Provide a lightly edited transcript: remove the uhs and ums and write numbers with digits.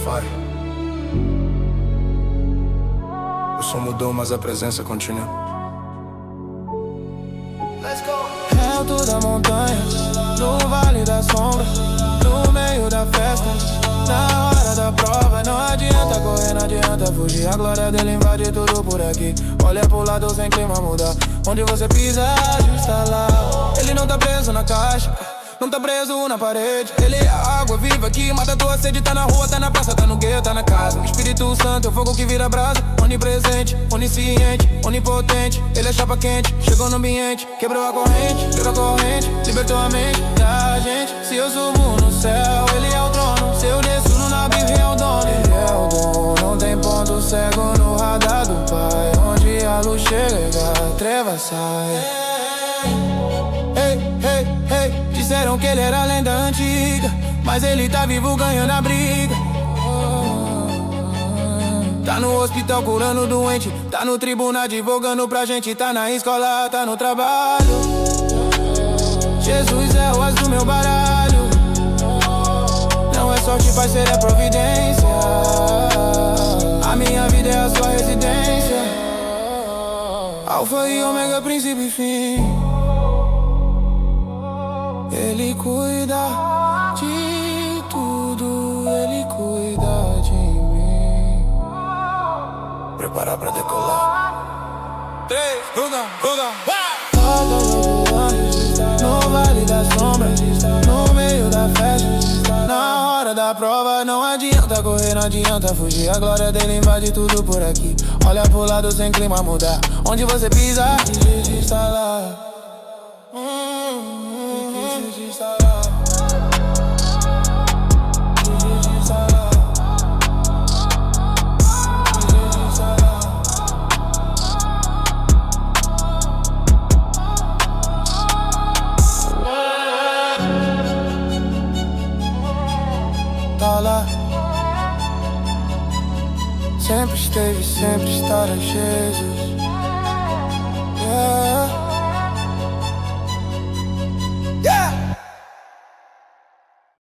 Spotify. O som mudou, mas a presença continua. Let's go! É alto da montanha, no vale da sombra, no meio da festa, na hora da prova. Não adianta correr, não adianta fugir. A glória dele invade tudo por aqui. Olha pro lado sem clima mudar. Onde você pisa, está lá. Ele não tá preso na caixa, não tá preso na parede. Ele é a água viva que mata tua sede. Tá na rua, tá na praça, tá no gueto, tá na casa. O Espírito Santo é o fogo que vira brasa. Onipresente, onisciente, onipotente. Ele é chapa quente, chegou no ambiente. Quebrou a corrente, libertou a mente da gente. Se eu subo no céu, ele é o trono. Se eu desço no navio, ele é o dono. Ele é o dono, não tem ponto cego no radar do Pai. Onde a luz chega, a treva sai. Disseram que ele era lenda antiga, mas ele tá vivo ganhando a briga. Tá no hospital curando doente, tá no tribunal advogando pra gente. Tá na escola, tá no trabalho. Jesus é o as do meu baralho. Não é sorte, parceiro, é providência. A minha vida é a sua residência. Alfa e ômega, princípio e fim. Ele cuida de tudo, ele cuida de mim. Preparar pra decolar. 3, 2, 1, no vale da sombra, no meio da festa, na hora da prova. Não adianta correr, não adianta fugir. A glória dele invade tudo por aqui. Olha pro lado sem clima mudar. Onde você pisa, Jesus está lá. Jesus está lá. Jesus está lá. Jesus está lá. Tá lá. Sempre esteve, sempre estará Jesus. Yeah.